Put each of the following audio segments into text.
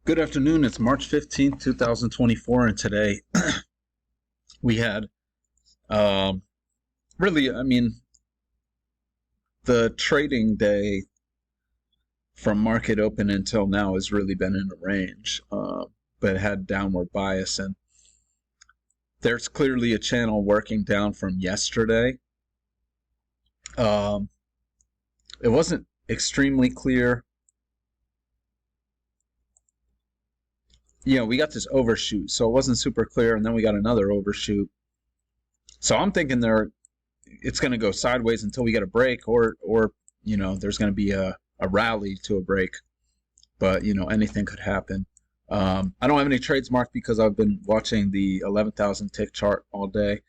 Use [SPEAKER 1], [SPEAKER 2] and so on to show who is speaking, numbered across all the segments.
[SPEAKER 1] Good afternoon. It's March 15th, 2024, and today we had really, the trading day from market open until now has really been in a range, but it had downward bias, and there's clearly a channel working down from yesterday. Um, it wasn't extremely clear. We got this overshoot, so it wasn't super clear, and then we got another overshoot. So I'm thinking it's going to go sideways until we get a break, or there's going to be a rally to a break. But anything could happen. I don't have any trades marked because I've been watching the 11,000 tick chart all day.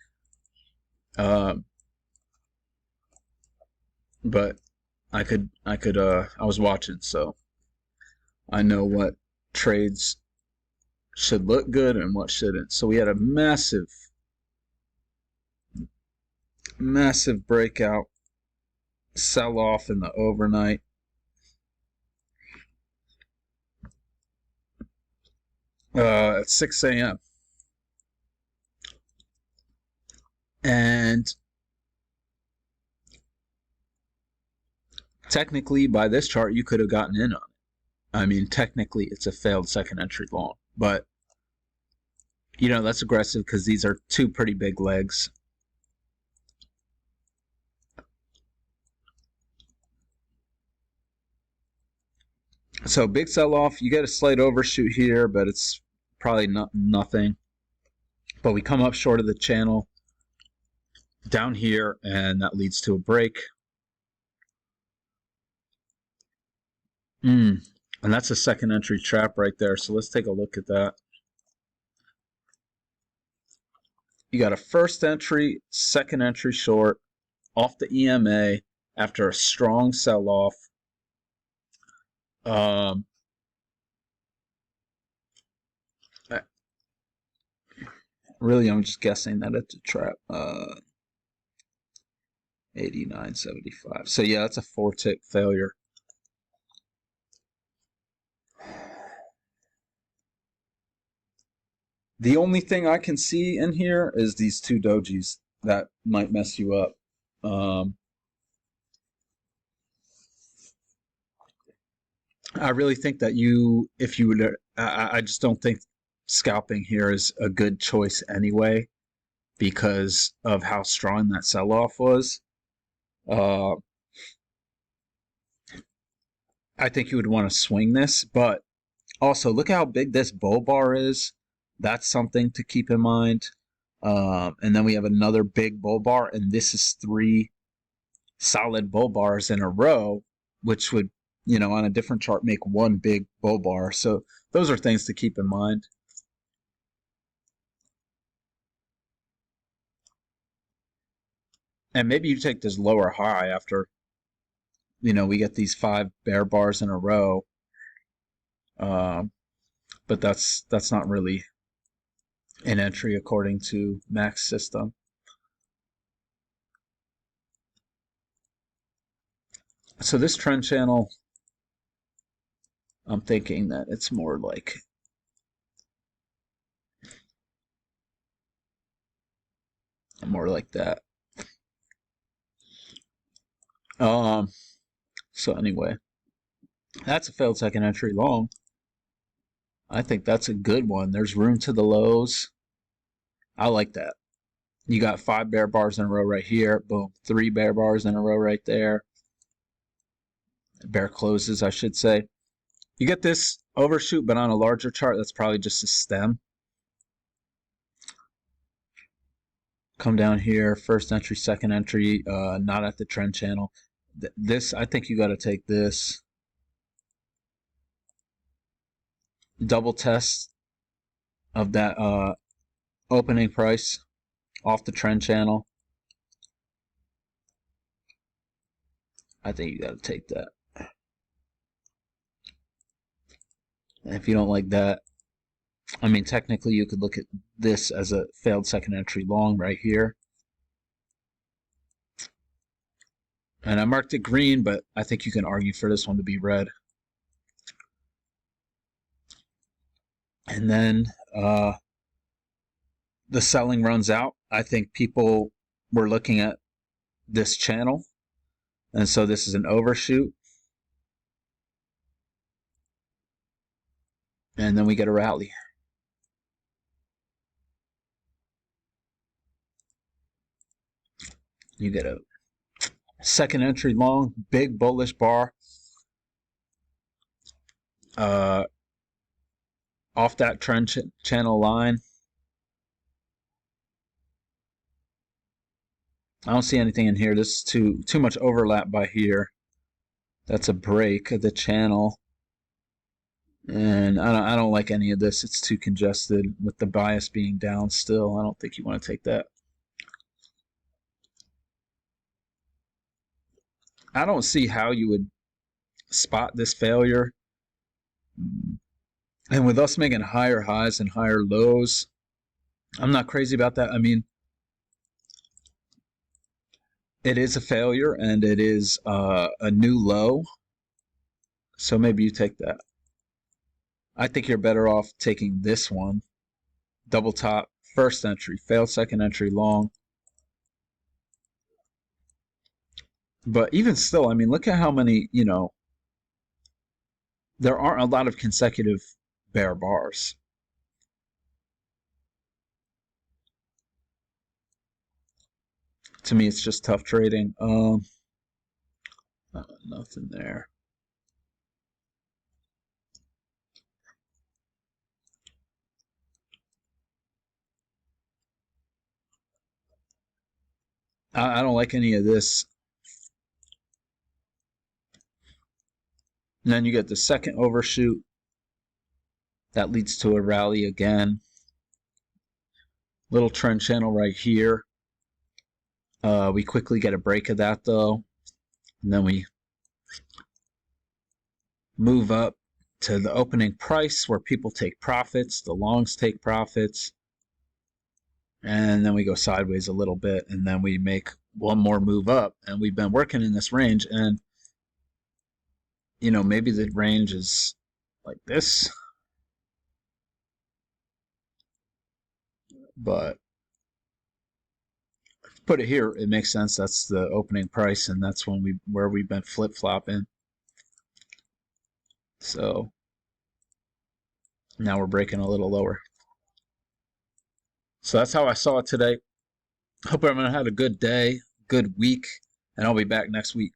[SPEAKER 1] But I was watching, so I know what trades should look good and what shouldn't. So we had a massive breakout sell off in the overnight. At 6 a.m. And technically, by this chart, you could have gotten in on it. I mean, technically, it's a failed second entry long, but that's aggressive because these are two pretty big legs. So big sell-off, you get a slight overshoot here, but it's probably nothing. But we come up short of the channel down here, and that leads to a break. And that's a second entry trap right there. So let's take a look at that. You got a first entry, second entry short off the EMA after a strong sell-off. Really, I'm just guessing that it's a trap. 89.75. So yeah, that's a 4-tick failure. The only thing I can see in here is these two dojis that might mess you up. I really think that if you would, I just don't think scalping here is a good choice anyway because of how strong that sell-off was. I think you would want to swing this, but also look how big this bull bar is. That's something to keep in mind. And then we have another big bull bar, and this is 3 solid bull bars in a row, which would, on a different chart make one big bull bar. So those are things to keep in mind. And maybe you take this lower high after, we get these 5 bear bars in a row. But that's not really an entry according to Mac's system. So this trend channel, I'm thinking that it's more like that. So anyway, that's a failed second entry long. I think that's a good one. There's room to the lows. I like that. You got 5 bear bars in a row right here. Boom. 3 bear bars in a row right there. Bear closes, I should say. You get this overshoot, but on a larger chart, that's probably just a stem. Come down here, first entry, second entry, not at the trend channel. This, I think you got to take this. Double test of that opening price off the trend channel. I think you got to take that. And if you don't like that, I mean, technically you could look at this as a failed second entry long right here. And I marked it green, but I think you can argue for this one to be red. and then the selling runs out. I think people were looking at this channel, and so this is an overshoot, and then we get a rally. You get a second entry long, big bullish bar off that trend channel line. I don't see anything in here. This is too much overlap by here. That's a break of the channel, and I don't like any of this. It's too congested with the bias being down still. I don't think you want to take that. I don't see how you would spot this failure. And with us making higher highs and higher lows, I'm not crazy about that. I mean, it is a failure and it is a new low. So maybe you take that. I think you're better off taking this one. Double top, first entry, failed second entry long. But even still, I mean, look at how many, there aren't a lot of consecutive bear bars. To me, it's just tough trading. Nothing there. I don't like any of this. And then you get the second overshoot. That leads to a rally again. Little trend channel right here. We quickly get a break of that though. And then we move up to the opening price where people take profits. The longs take profits. And then we go sideways a little bit. And then we make one more move up. And we've been working in this range. And maybe the range is like this, but put it here, it makes sense. That's the opening price, and that's where we've been flip-flopping. So now we're breaking a little lower. So that's how I saw it today. Hope everyone had a good day, good week, and I'll be back next week.